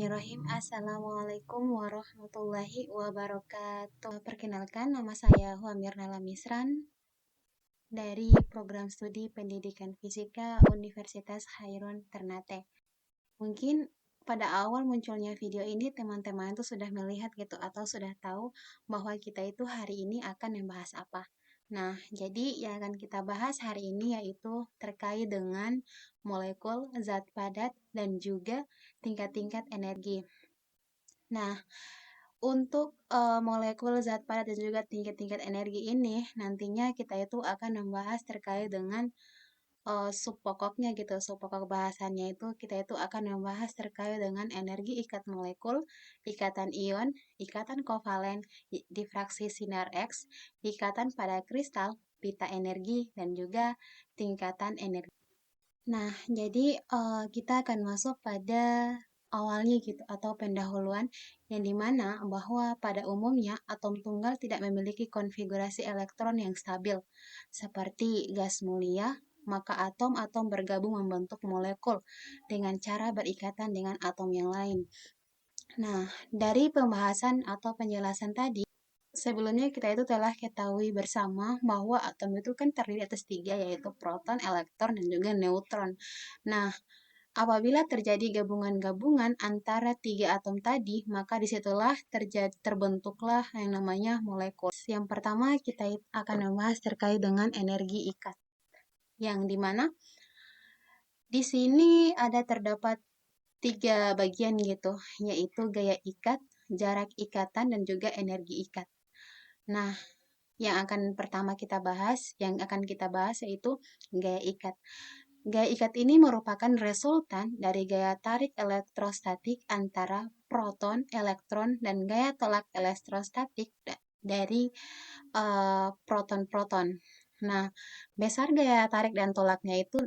Bismillahirrahmanirrahim. Assalamualaikum warahmatullahi wabarakatuh. Perkenalkan, nama saya Huamir Nala Misran dari Program Studi Pendidikan Fisika Universitas Hairun Ternate. Mungkin pada awal munculnya video ini teman-teman itu sudah melihat gitu atau sudah tahu bahwa kita itu hari ini akan membahas apa. Nah, jadi yang akan kita bahas hari ini yaitu terkait dengan molekul, zat padat, dan juga tingkat-tingkat energi. Nah, untuk molekul, zat padat, dan juga tingkat-tingkat energi ini, nantinya kita itu akan membahas terkait dengan subpokoknya gitu. Subpokok bahasannya itu kita itu akan membahas terkait dengan energi ikat molekul, ikatan ion, ikatan kovalen, difraksi sinar X, ikatan pada kristal, pita energi, dan juga tingkatan energi. Nah, jadi kita akan masuk pada awalnya gitu atau pendahuluan yang dimana bahwa pada umumnya atom tunggal tidak memiliki konfigurasi elektron yang stabil seperti gas mulia, maka atom-atom bergabung membentuk molekul dengan cara berikatan dengan atom yang lain. Nah, dari pembahasan atau penjelasan tadi, sebelumnya kita itu telah ketahui bersama bahwa atom itu kan terdiri atas tiga, yaitu proton, elektron, dan juga neutron. Nah, apabila terjadi gabungan-gabungan antara tiga atom tadi, maka disitulah terbentuklah yang namanya molekul. Yang pertama kita akan membahas terkait dengan energi ikat, yang dimana di sini terdapat tiga bagian gitu, yaitu gaya ikat, jarak ikatan, dan juga energi ikat. Nah, yang akan kita bahas yaitu gaya ikat. Gaya ikat ini merupakan resultan dari gaya tarik elektrostatik antara proton, elektron, dan gaya tolak elektrostatik dari proton-proton. Nah, besar gaya tarik dan tolaknya itu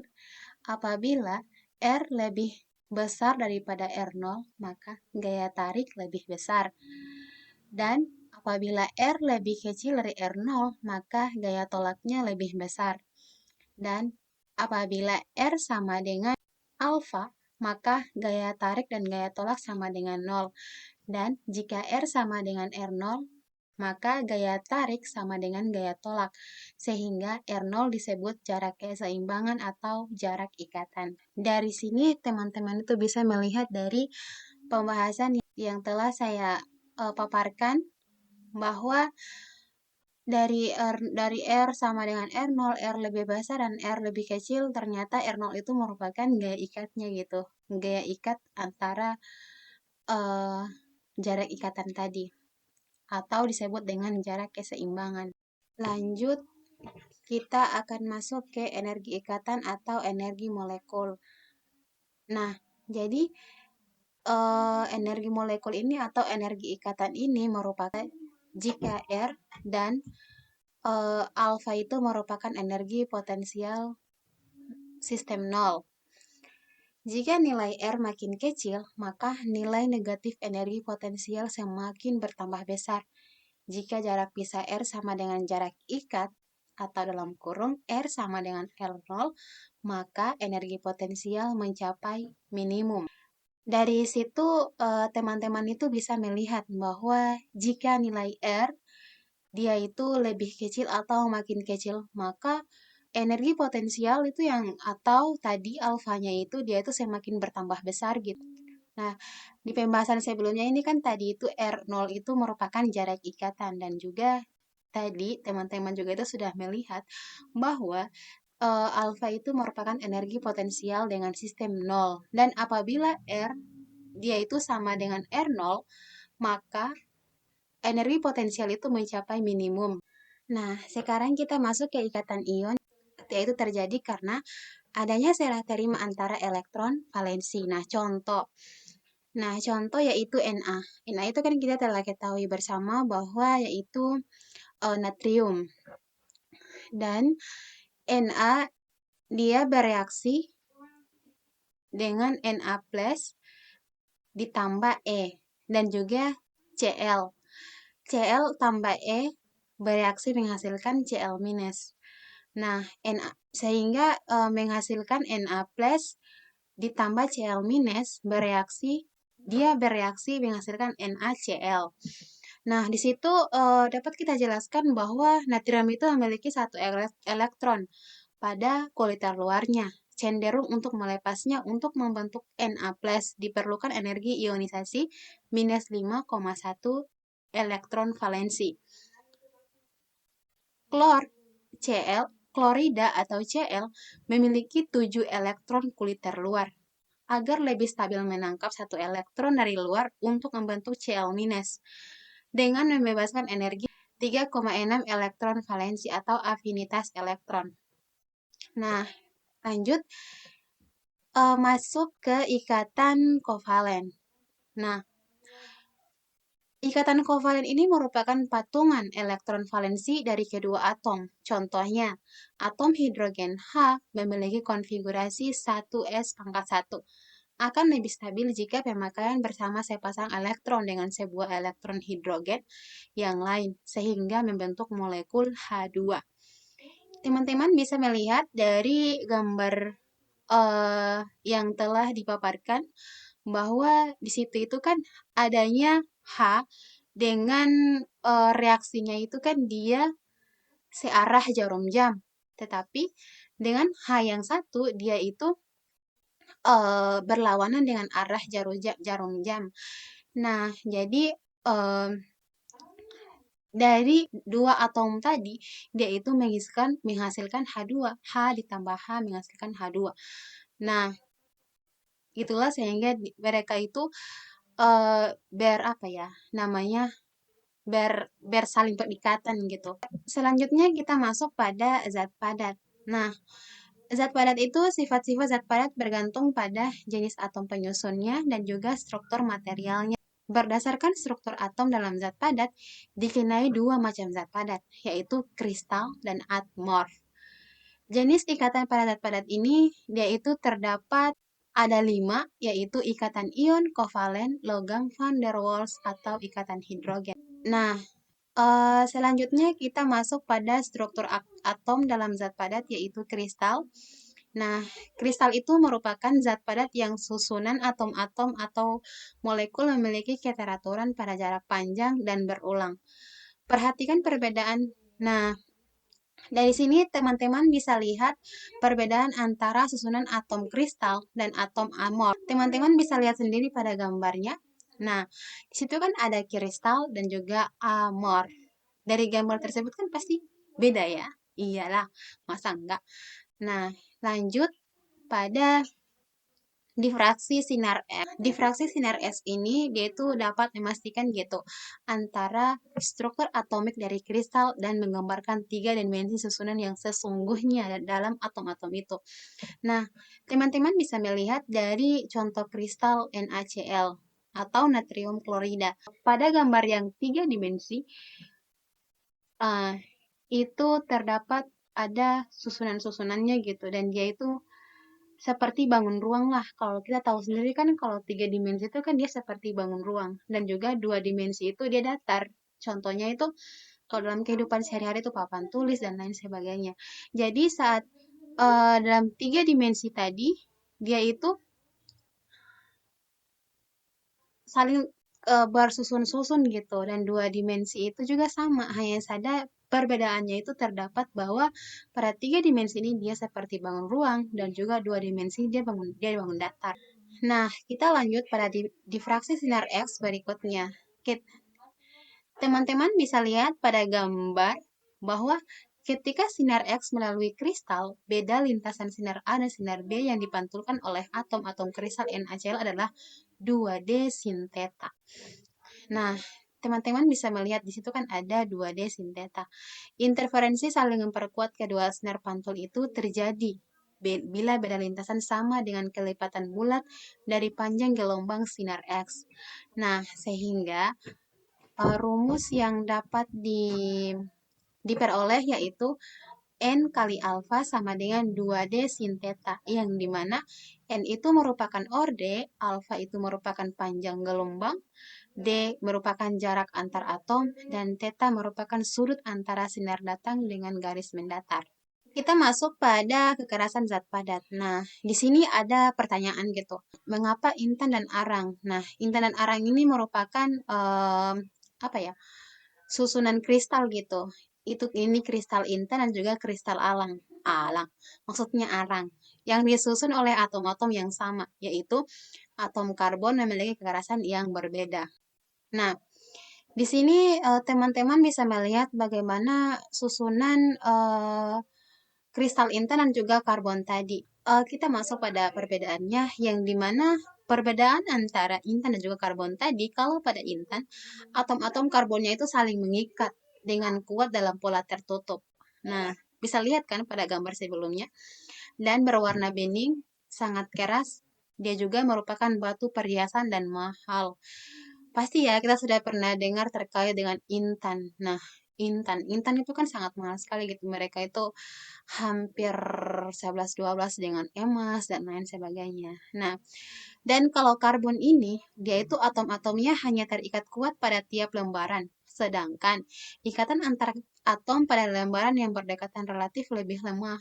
apabila R lebih besar daripada R0, maka gaya tarik lebih besar. Dan apabila R lebih kecil dari R0, maka gaya tolaknya lebih besar. Dan apabila R sama dengan alfa, maka gaya tarik dan gaya tolak sama dengan 0. Dan jika R sama dengan R0, maka gaya tarik sama dengan gaya tolak, sehingga R0 disebut jarak keseimbangan atau jarak ikatan. Dari sini teman-teman itu bisa melihat dari pembahasan yang telah saya paparkan bahwa dari R sama dengan R0, R lebih besar dan R lebih kecil, ternyata R0 itu merupakan gaya ikatnya gitu. Gaya ikat antara jarak ikatan tadi, atau disebut dengan jarak keseimbangan. Lanjut, kita akan masuk ke energi ikatan atau energi molekul. Nah, jadi energi molekul ini atau energi ikatan ini merupakan jika R dan alfa itu merupakan energi potensial sistem 0. Jika nilai R makin kecil, maka nilai negatif energi potensial semakin bertambah besar. Jika jarak pisah R sama dengan jarak ikat, atau dalam kurung R sama dengan R0, maka energi potensial mencapai minimum. Dari situ teman-teman itu bisa melihat bahwa jika nilai R dia itu lebih kecil atau makin kecil, maka energi potensial itu atau tadi alfanya itu dia itu semakin bertambah besar gitu. Nah, di pembahasan sebelumnya ini kan tadi itu R0 itu merupakan jarak ikatan, dan juga tadi teman-teman juga itu sudah melihat bahwa alfa itu merupakan energi potensial dengan sistem 0. Dan apabila R dia itu sama dengan R0, maka energi potensial itu mencapai minimum. Nah, sekarang kita masuk ke ikatan ion, yaitu terjadi karena adanya serah terima antara elektron valensi. Nah, contoh yaitu Na. Na itu kan kita telah ketahui bersama bahwa yaitu natrium. Dan Na dia bereaksi dengan Na plus ditambah E dan juga Cl. Cl tambah E bereaksi menghasilkan Cl minus. Nah, sehingga menghasilkan Na plus ditambah Cl minus bereaksi dia bereaksi menghasilkan NaCl. Nah, di situ dapat kita jelaskan bahwa natrium itu memiliki satu elektron pada kuartil luarnya, cenderung untuk melepasnya untuk membentuk Na+, diperlukan energi ionisasi minus 5,1 elektron valensi. Klorida atau Cl memiliki 7 elektron kuartil luar. Agar lebih stabil menangkap satu elektron dari luar untuk membentuk Cl- dengan membebaskan energi 3,6 elektron valensi atau afinitas elektron. Nah, lanjut masuk ke ikatan kovalen. Nah, ikatan kovalen ini merupakan patungan elektron valensi dari kedua atom. Contohnya, atom hidrogen H memiliki konfigurasi 1s⁻1. Akan lebih stabil jika pemakaian bersama sepasang elektron dengan sebuah elektron hidrogen yang lain, sehingga membentuk molekul H2. Teman-teman bisa melihat dari gambar yang telah dipaparkan bahwa di situ itu kan adanya H dengan reaksinya itu kan dia searah jarum jam. Tetapi dengan H yang satu dia itu berlawanan dengan arah jarum jam. Nah, jadi dari dua atom tadi dia itu menghasilkan H2. H ditambah H menghasilkan H2. Nah, itulah sehingga mereka itu namanya bersaling perikatan gitu. Selanjutnya kita masuk pada zat padat. Nah, zat padat itu sifat-sifat zat padat bergantung pada jenis atom penyusunnya dan juga struktur materialnya. Berdasarkan struktur atom dalam zat padat, dikenai dua macam zat padat, yaitu kristal dan atmorf. Jenis ikatan pada zat padat ini, dia itu terdapat ada 5, yaitu ikatan ion, kovalen, logam van der Waals, atau ikatan hidrogen. Nah, selanjutnya kita masuk pada struktur atom dalam zat padat, yaitu kristal. Nah, kristal itu merupakan zat padat yang susunan atom-atom atau molekul memiliki keteraturan pada jarak panjang dan berulang. Perhatikan perbedaan. Nah, dari sini teman-teman bisa lihat perbedaan antara susunan atom kristal dan atom amorf. Teman-teman bisa lihat sendiri pada gambarnya. Nah, di situ kan ada kristal dan juga amorf. Dari gambar tersebut kan pasti beda ya? Iyalah, masa enggak? Nah, lanjut pada difraksi sinar X. Difraksi sinar X ini dia itu dapat memastikan gitu antara struktur atomik dari kristal dan menggambarkan 3 dimensi susunan yang sesungguhnya dalam atom-atom itu. Nah, teman-teman bisa melihat dari contoh kristal NaCl atau natrium klorida. Pada gambar yang 3 dimensi, itu terdapat ada susunan-susunannya gitu, dan dia itu seperti bangun ruang lah. Kalau kita tahu sendiri kan kalau 3 dimensi itu kan dia seperti bangun ruang, dan juga 2 dimensi itu dia datar. Contohnya itu kalau dalam kehidupan sehari-hari itu papan tulis dan lain sebagainya. Jadi saat dalam 3 dimensi tadi dia itu saling bersusun-susun gitu, dan 2 dimensi itu juga sama, hanya saja perbedaannya itu terdapat bahwa pada 3 dimensi ini dia seperti bangun ruang, dan juga 2 dimensi dia bangun datar. Nah, kita lanjut pada difraksi sinar X berikutnya. Teman-teman bisa lihat pada gambar bahwa ketika sinar X melalui kristal, beda lintasan sinar A dan sinar B yang dipantulkan oleh atom-atom kristal NaCl adalah 2D sin theta. Nah, teman-teman bisa melihat di situ kan ada 2D sin theta. Interferensi saling memperkuat kedua sinar pantul itu terjadi bila beda lintasan sama dengan kelipatan bulat dari panjang gelombang sinar X. Nah, sehingga rumus yang dapat diperoleh yaitu N kali alfa sama dengan 2D sin theta, yang dimana N itu merupakan orde, alfa itu merupakan panjang gelombang, D merupakan jarak antar atom, dan theta merupakan sudut antara sinar datang dengan garis mendatar. kita masuk pada kekerasan zat padat. Nah, di sini ada pertanyaan gitu. Mengapa intan dan arang? Nah, intan dan arang ini merupakan apa ya? Susunan kristal gitu. Ini kristal intan dan juga kristal alang. Alang, maksudnya arang. Yang disusun oleh atom-atom yang sama, yaitu atom karbon memiliki kekerasan yang berbeda. Nah, di sini teman-teman bisa melihat bagaimana susunan kristal intan dan juga karbon tadi. Kita masuk pada perbedaannya yang dimana perbedaan antara intan dan juga karbon tadi, kalau pada intan, atom-atom karbonnya itu saling mengikat dengan kuat dalam pola tertutup. Nah, bisa lihat kan pada gambar sebelumnya. Dan berwarna bening, sangat keras, dia juga merupakan batu perhiasan dan mahal. Pasti ya, kita sudah pernah dengar terkait dengan intan. Nah, intan itu kan sangat mahal sekali gitu. Mereka itu hampir 11-12 dengan emas dan lain sebagainya. Nah, dan kalau karbon ini, dia itu atom-atomnya hanya terikat kuat pada tiap lembaran. Sedangkan ikatan antar atom pada lembaran yang berdekatan relatif lebih lemah.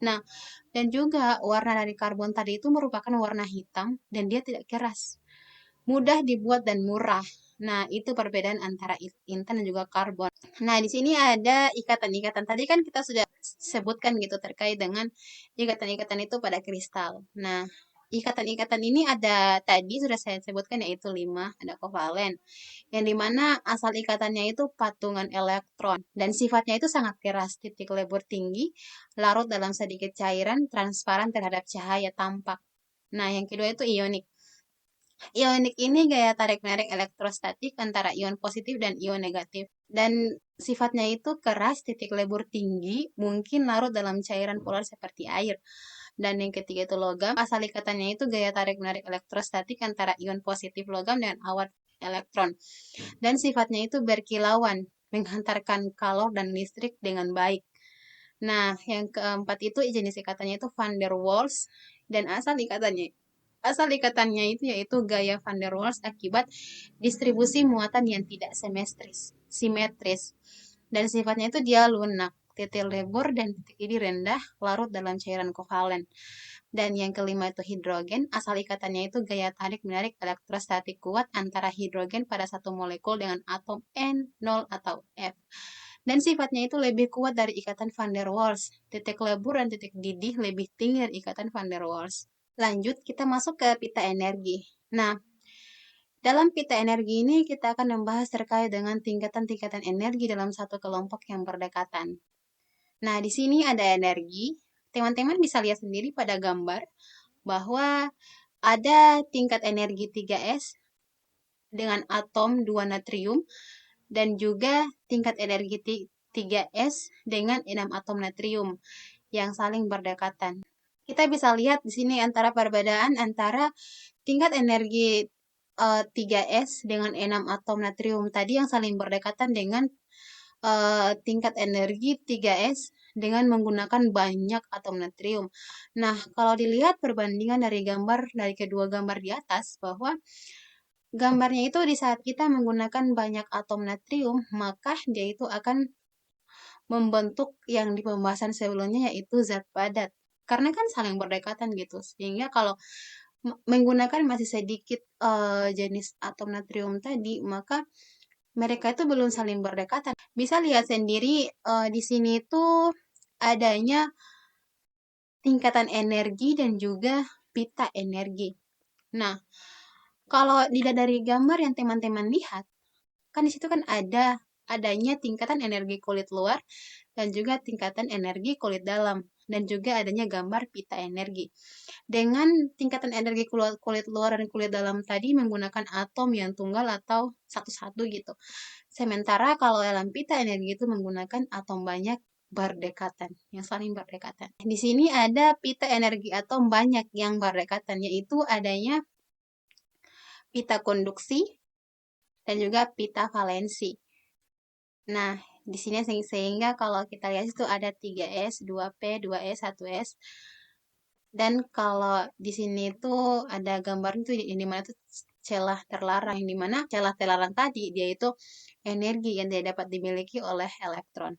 Nah, dan juga warna dari karbon tadi itu merupakan warna hitam dan dia tidak keras. Mudah dibuat dan murah. Nah, itu perbedaan antara intan dan juga karbon. Nah, di sini ada ikatan-ikatan. Tadi kan kita sudah sebutkan gitu terkait dengan ikatan-ikatan itu pada kristal. Nah, ikatan-ikatan ini ada tadi sudah saya sebutkan yaitu 5, ada kovalen. Yang dimana asal ikatannya itu patungan elektron. Dan sifatnya itu sangat keras, titik lebur tinggi, larut dalam sedikit cairan, transparan terhadap cahaya tampak. Nah, yang kedua itu ionik. Ionik ini gaya tarik-menarik elektrostatik antara ion positif dan ion negatif. Dan sifatnya itu keras, titik lebur tinggi, mungkin larut dalam cairan polar seperti air. Dan yang ketiga itu logam, asal ikatannya itu gaya tarik-menarik elektrostatik antara ion positif logam dan awan elektron. Dan sifatnya itu berkilauan, menghantarkan kalor dan listrik dengan baik. Nah, yang keempat itu jenis ikatannya itu van der Waals dan asal ikatannya itu yaitu gaya van der Waals akibat distribusi muatan yang tidak simetris. Dan sifatnya itu dia lunak, titik lebur dan titik ini rendah, larut dalam cairan kovalen. Dan yang kelima itu hidrogen, asal ikatannya itu gaya tarik-menarik elektrostatik kuat antara hidrogen pada satu molekul dengan atom N0 atau F. Dan sifatnya itu lebih kuat dari ikatan van der Waals. Titik lebur dan titik didih lebih tinggi dari ikatan van der Waals. Lanjut, kita masuk ke pita energi. Nah, dalam pita energi ini kita akan membahas terkait dengan tingkatan-tingkatan energi dalam satu kelompok yang berdekatan. Nah, di sini ada energi. Teman-teman bisa lihat sendiri pada gambar bahwa ada tingkat energi 3S dengan atom 2 natrium dan juga tingkat energi 3S dengan 6 atom natrium yang saling berdekatan. Kita bisa lihat di sini antara perbedaan antara tingkat energi 3S dengan 6 atom natrium tadi yang saling berdekatan dengan tingkat energi 3S dengan menggunakan banyak atom natrium. Nah, kalau dilihat perbandingan dari kedua gambar di atas bahwa gambarnya itu di saat kita menggunakan banyak atom natrium, maka dia itu akan membentuk yang di pembahasan sebelumnya yaitu zat padat. Karena kan saling berdekatan gitu. Sehingga kalau menggunakan masih sedikit jenis atom natrium tadi, maka mereka itu belum saling berdekatan. Bisa lihat sendiri di sini tuh adanya tingkatan energi dan juga pita energi. Nah, kalau dilihat dari gambar yang teman-teman lihat, kan di situ kan adanya tingkatan energi kulit luar dan juga tingkatan energi kulit dalam dan juga adanya gambar pita energi. Dengan tingkatan energi kulit luar dan kulit dalam tadi menggunakan atom yang tunggal atau satu-satu gitu. Sementara kalau dalam pita energi itu menggunakan atom banyak berdekatan, yang saling berdekatan. Di sini ada pita energi atom banyak yang berdekatan, yaitu adanya pita konduksi dan juga pita valensi. Nah, di sini sehingga kalau kita lihat itu ada 3S, 2P, 2S, 1S. Dan kalau di sini tuh ada gambar itu di mana tuh celah terlarang, yang dimana celah terlarang tadi dia itu energi yang tidak dapat dimiliki oleh elektron.